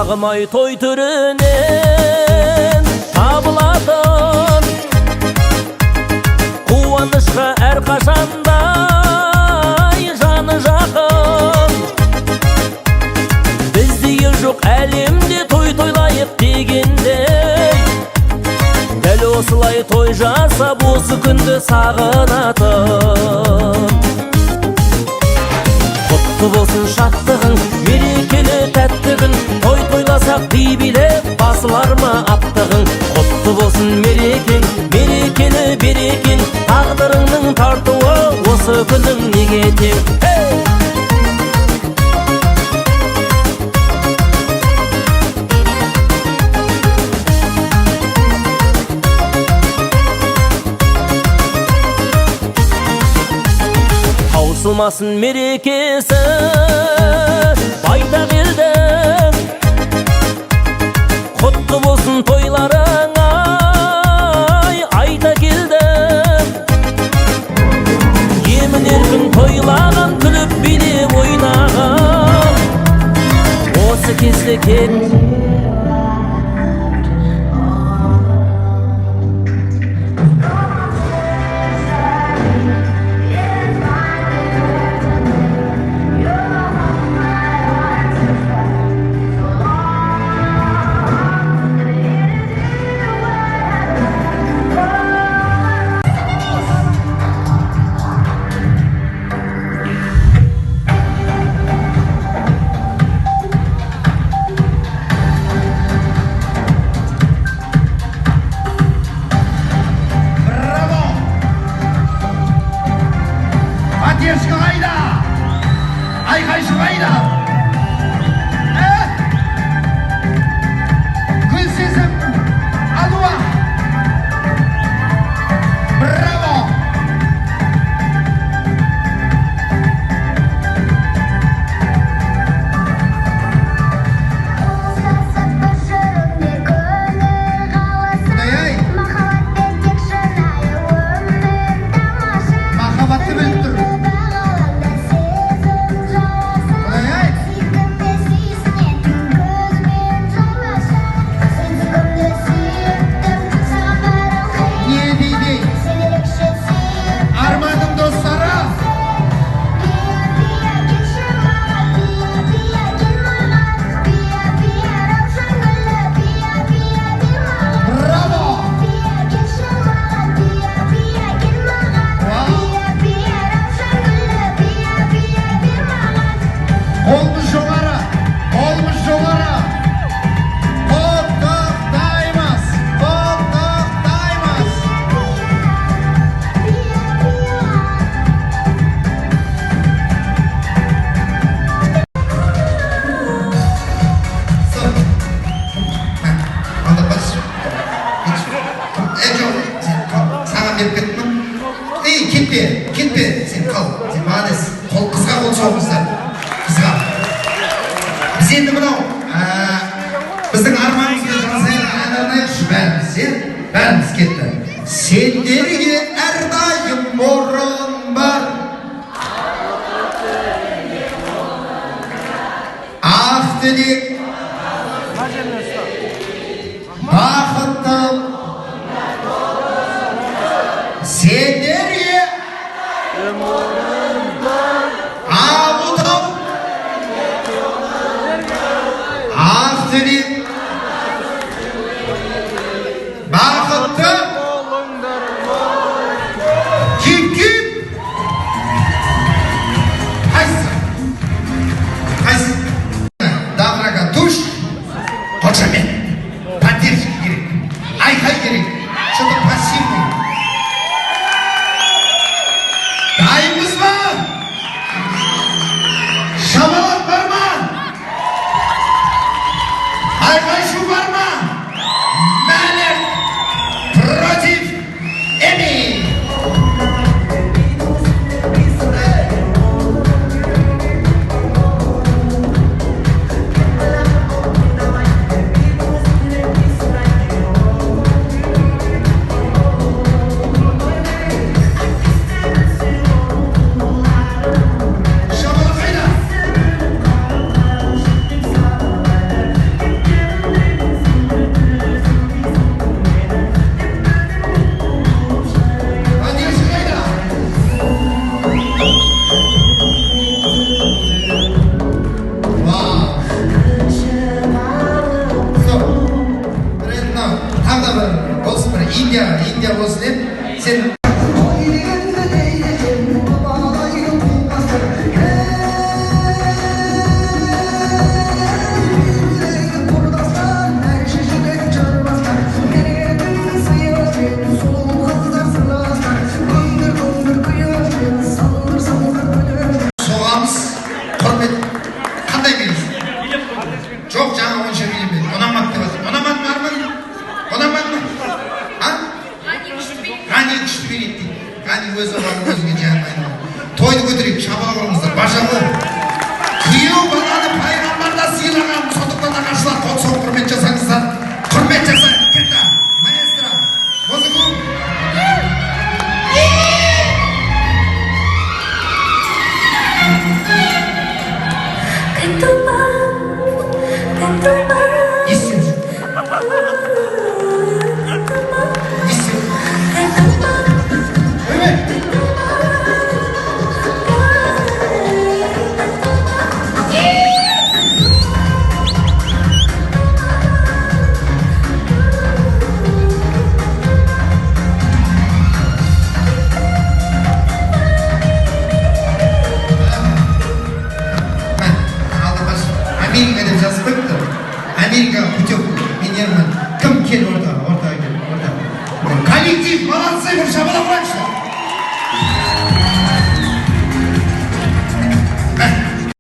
Sağımay toy türünен табылатын Қуанышқа әр қашандай жаны жақын Бізде жоқ әлемде той тойлайық дегендей Дәл осылай той жасап осы күнді сағынатын Құтты болсын шаттығың, мерекелі тәтті күн Той тойласақ дей билеп, басылар ма аттығың Құтты болсын мерекең, мерекелі берекең Тағдырыңның тартуы осы күнің неге тең Таусылмасын мерекесі байтақ елдің Құтты болсын тойларың айта келдім Емін-еркін тойлаған, күліп билеп ойнаған Осы кезде кет Кетпе, сен қал, сен молодец. Қызға қол соғыңыздар. Қызға. Біз енді мынау біздің арманымызды жазайық, ән арнайықшы бәріміз кетті. Сендерге әрдайым орын бар. Ақ тілек бақыттым сендерге ағудым ақ тілек бақытты кеп қайсы дағраға душ қошамет поддержка керек айқай керек что-то пассивный дайынбыз Әне өзі бар өзіңе жағмайын. Тойды көтерейік, шабала болыңыздар. Башалы. Күйеу баланы пайғамбарда сыйлаған, сондықтан ағашылар қол соғып құрмет жасаңыздар. Құрмет жасаңыз. Кетті. Маэстро. Музыку. Естен. Америка деп жазып қойыпты. Америка путевка. Мен ермін. Кім кел ортаға кел. Коллектив, молодцы, бір шабала қойыңызшы.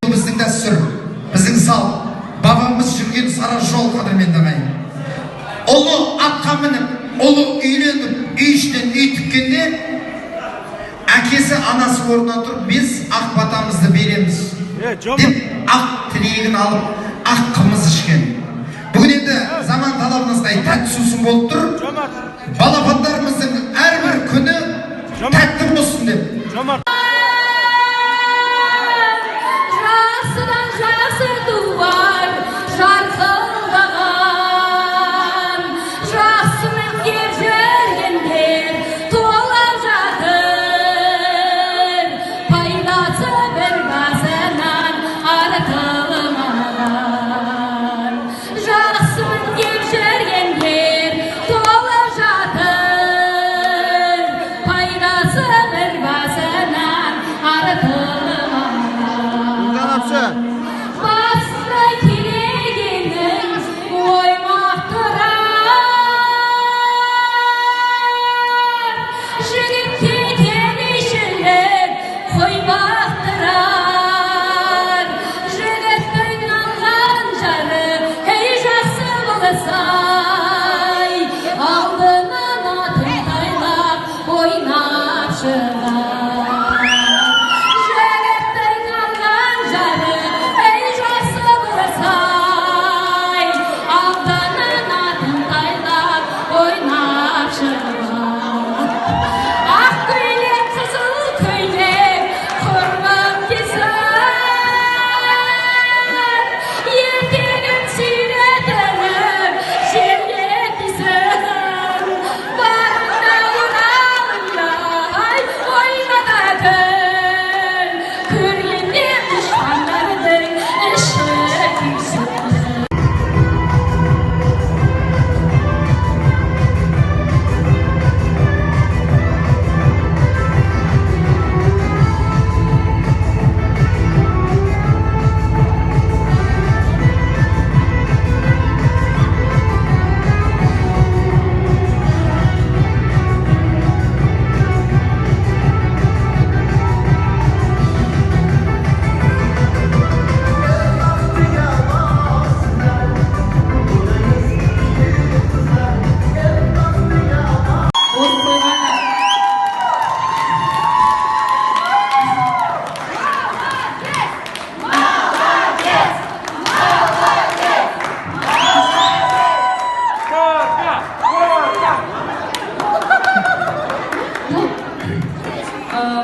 Біздің дәстүр, біздің сал, бабамыз жүрген сара жол қадірменді ағайын. Ұлы атқа мініп, ұлы үйленіп, үй ішінен үй тіккенде, әкесі анасы орнынан тұрып, біз ақ батамызды береміз. Деп ақ тілегін алып, ақ қымыз ішкен. Бүгін енді заман талабына сай тәтті сусын болып тұр. Балапандарымыздың әрбір күні тәтті болсын деп. Жасыдан жасы туар, жарқылдаған, жасымен кеп жүргендер толып жатыр. Пайдасы бір басынан артылмаған. Жасымен кеп жүргендер толып жатыр. Пайдасы бір басынан артылмаған. Басына келегенің оймақ тұрар. Жігітке келешілік қоймақ тұрар. Жігіттің алған жары, ей жасы болсай, алдынан атын тайлап ойнап шығар.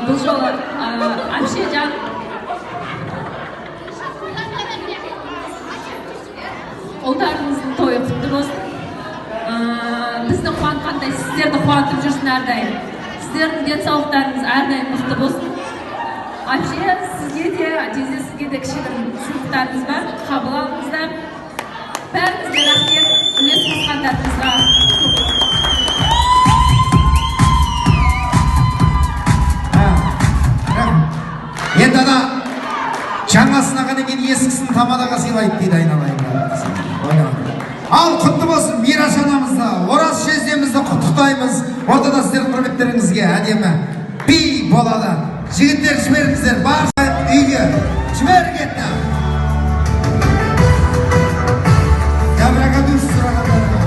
Бұл жолы әмшежан ұлдарыңыздың тойы құтты болсын. Бізді қуантқандай сіздерді қуантып жүрсін әрдайым. Сіздердің денсаулықтарыңыз әрдайым мықты болсын. Әмше сізге де, әтезе сізге де кішігірім сыйлықтарыңыз бар, қабыл алыңыздар. Бәріңізге рахмет, үлес қосқандарыңызға. Енді ана жаңасына ғана кейін ескісін тамадаға сыйлайды дейді айналайын. Ал құтты болсын Мираш анамызды, Ораз жездемізді құттықтаймыз. Ортада сіздердің құрметтеріңізге әдемі би болады. Жігіттер жіберіңіздер, бар үйге жібер кетті. Добраға дүш сұрағандарына.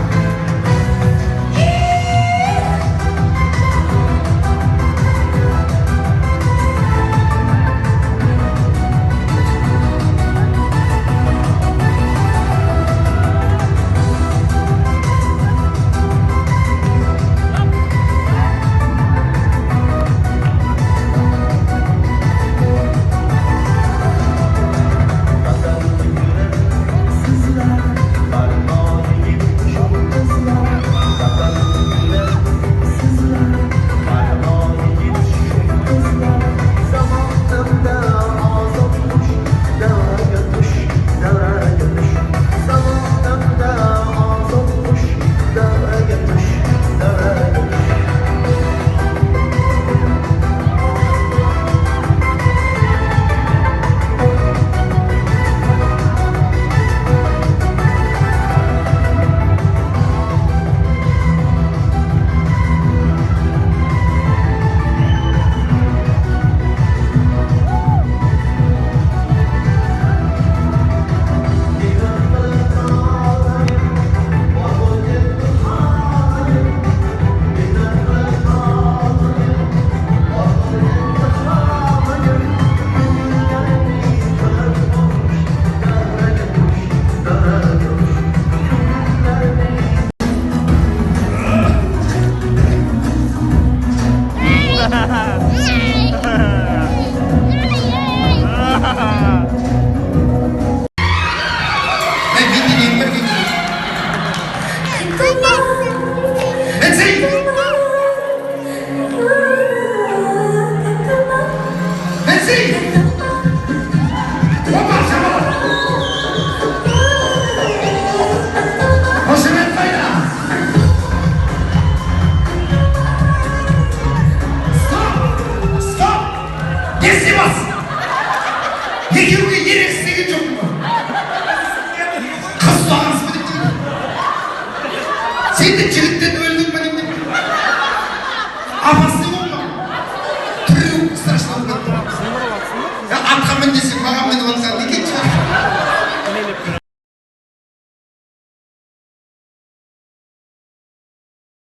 ташлап кеттім. Атқа мін десең маған